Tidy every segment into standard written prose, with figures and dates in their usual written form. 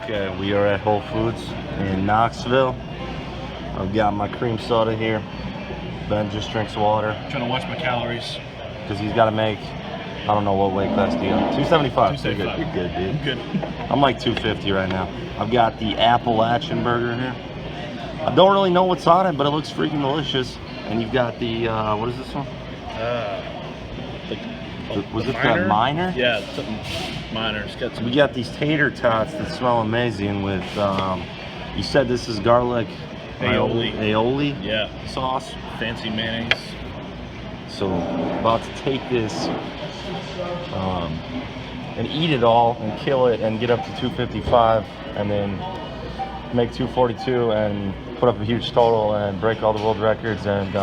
Okay, we are at Whole Foods in Knoxville. I've got my cream soda here. Ben just drinks water Trying to watch my calories. because he's got to make, I don't know what weight class do you have? 275. 275. You're good, dude. I'm good. I'm like 250 right now. I've got the Appalachian burger here. I don't really know what's on it, but it looks freaking delicious. And you've got the, what is this one? Was it the minor? Yeah, something minor. It's got some. We got these tater tots that smell amazing with, you said this is garlic aioli Yeah, sauce. fancy mayonnaise. So about to take this and eat it all and kill it and get up to 255 and then make 242 and put up a huge total and break all the world records and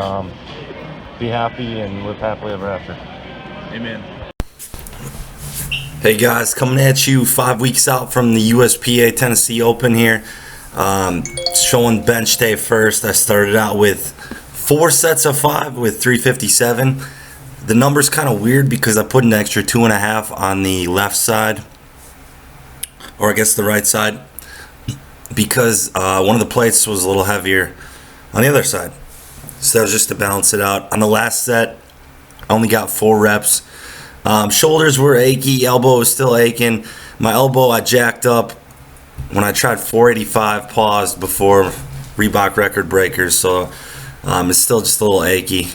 be happy and live happily ever after. Amen. Hey guys, coming at you 5 weeks out from the USPA Tennessee Open here. Showing bench day first. I started out with 4 sets of 5 with 357. The number's kind of weird because I put an extra 2.5 on the left side, or I guess the right side, because one of the plates was a little heavier on the other side. So that was just to balance it out. On the last set, I only got 4 reps. Shoulders were achy, elbow was still aching. My elbow I jacked up when I tried 485, paused before Reebok record breakers, so it's still just a little achy.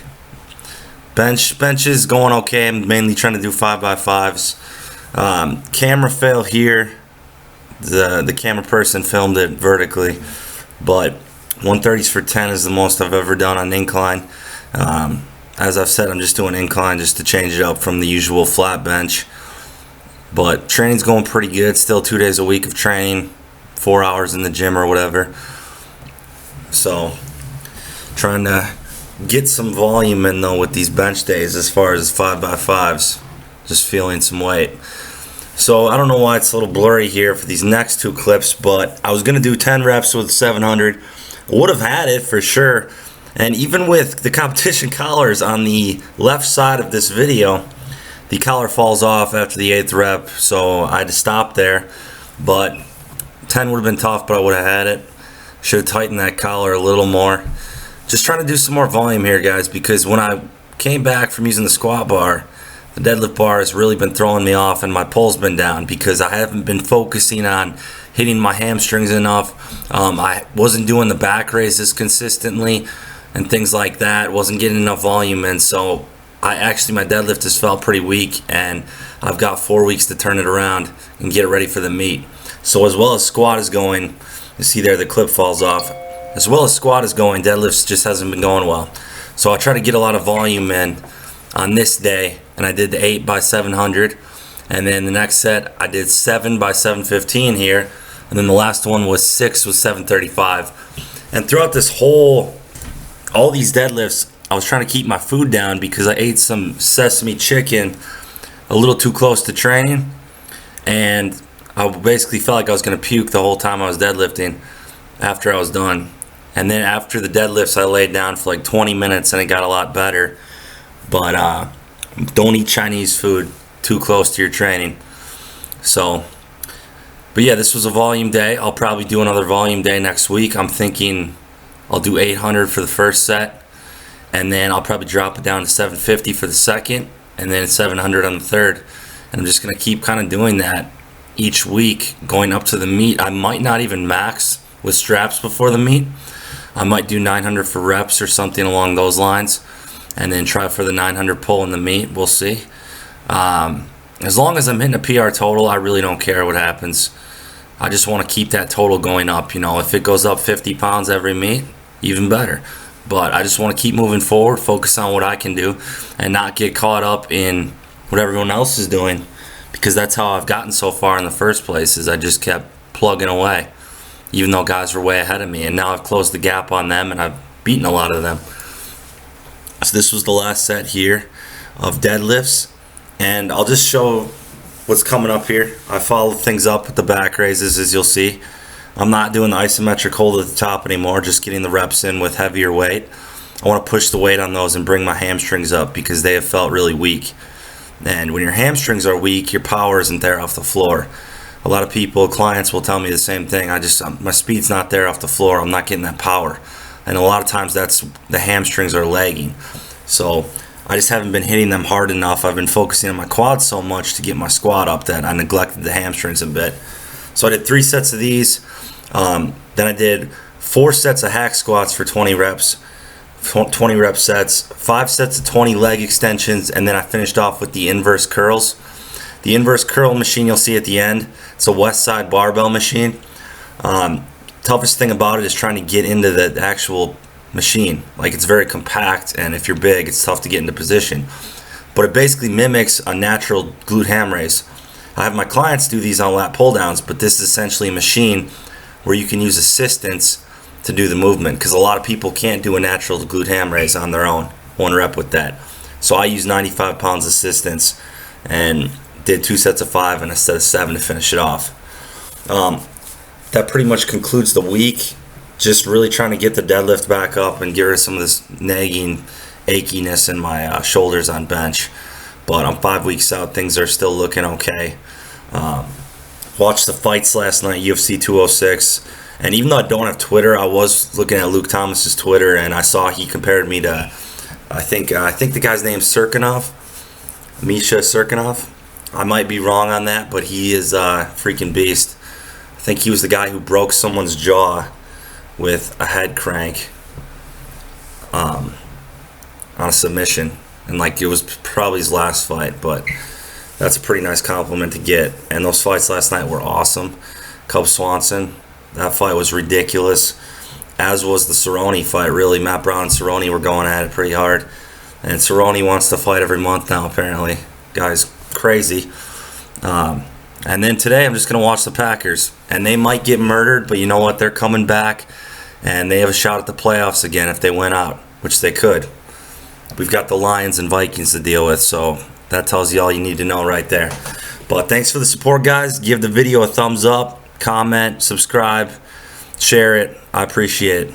Bench is going okay. I'm mainly trying to do 5x5s. Camera fail here. The camera person filmed it vertically, but 130s for 10 is the most I've ever done on incline. As I've said, I'm just doing incline just to change it up from the usual flat bench. But training's going pretty good. Still 2 days a week of training, 4 hours in the gym or whatever. So trying to get some volume in though with these bench days as far as 5x5s. Just feeling some weight. So I don't know why it's a little blurry here for these next 2 clips, but I was going to do 10 reps with 700. I would have had it for sure. And even with the competition collars on the left side of this video, the collar falls off after the 8th rep, so I had to stop there. But 10 would have been tough, but I would have had it. Should have tightened that collar a little more. Just trying to do some more volume here, guys, because when I came back from using the squat bar, the deadlift bar has really been throwing me off and my pull's been down because I haven't been focusing on hitting my hamstrings enough. I wasn't doing the back raises consistently and things like that. Wasn't getting enough volume in, so my deadlift has felt pretty weak, and I've got 4 weeks to turn it around and get it ready for the meet. So as well as squat is going, you see there the clip falls off, as well as squat is going, deadlifts just hasn't been going well. So I try to get a lot of volume in on this day, and I did the 8x700, and then the next set I did 7x715 here, and then the last one was 6 with 735. And throughout this all these deadlifts, I was trying to keep my food down because I ate some sesame chicken a little too close to training, and I basically felt like I was going to puke the whole time I was deadlifting after I was done. And then after the deadlifts, I laid down for like 20 minutes and it got a lot better. But don't eat Chinese food too close to your training. So, but yeah, this was a volume day. I'll probably do another volume day next week. I'm thinking I'll do 800 for the first set, and then I'll probably drop it down to 750 for the second, and then 700 on the third. And I'm just going to keep kind of doing that each week going up to the meet. I might not even max with straps before the meet. I might do 900 for reps or something along those lines, and then try for the 900 pull in the meet. We'll see. As long as I'm hitting a PR total, I really don't care what happens. I just want to keep that total going up. You know, if it goes up 50 pounds every meet, even better. But I just want to keep moving forward, focus on what I can do, and not get caught up in what everyone else is doing, because that's how I've gotten so far in the first place, is I just kept plugging away, even though guys were way ahead of me, and now I've closed the gap on them and I've beaten a lot of them. So this was the last set here of deadlifts, and I'll just show what's coming up here. I followed things up with the back raises, as you'll see. I'm not doing the isometric hold at the top anymore, just getting the reps in with heavier weight. I want to push the weight on those and bring my hamstrings up because they have felt really weak. And when your hamstrings are weak, your power isn't there off the floor. A lot of people, clients will tell me the same thing. My speed's not there off the floor. I'm not getting that power. And a lot of times that's the hamstrings are lagging. So I just haven't been hitting them hard enough. I've been focusing on my quads so much to get my squat up that I neglected the hamstrings a bit. So I did 3 sets of these. Then I did 4 sets of hack squats for 20 reps. 20 rep sets, 5 sets of 20 leg extensions, and then I finished off with the inverse curls. The inverse curl machine you'll see at the end, it's a west side barbell machine. Toughest thing about it is trying to get into the actual machine. Like, it's very compact, and if you're big, it's tough to get into position. But it basically mimics a natural glute ham raise. I have my clients do these on lat pull downs, but this is essentially a machine where you can use assistance to do the movement, because a lot of people can't do a natural glute ham raise on their own, 1 rep with that. So I use 95 pounds assistance and did 2 sets of 5 and a set of 7 to finish it off. That pretty much concludes the week. Just really trying to get the deadlift back up and get rid of some of this nagging achiness in my shoulders on bench. But I'm 5 weeks out, things are still looking okay. Watched the fights last night, UFC 206. And even though I don't have Twitter, I was looking at Luke Thomas's Twitter, and I saw he compared me to, I think the guy's name's Misha Serkinov. I might be wrong on that, but he is a freaking beast. I think he was the guy who broke someone's jaw with a head crank on a submission, and like, it was probably his last fight, but that's a pretty nice compliment to get. And those fights last night were awesome. Cub Swanson, that fight was ridiculous, as was the Cerrone fight. Really, Matt Brown and Cerrone were going at it pretty hard, and Cerrone wants to fight every month now, apparently. Guy's crazy. And then today I'm just going to watch the Packers, and they might get murdered, but you know what? They're coming back, and they have a shot at the playoffs again if they win out, which they could. We've got the Lions and Vikings to deal with, so that tells you all you need to know right there. But thanks for the support, guys. Give the video a thumbs up, comment, subscribe, share it. I appreciate it.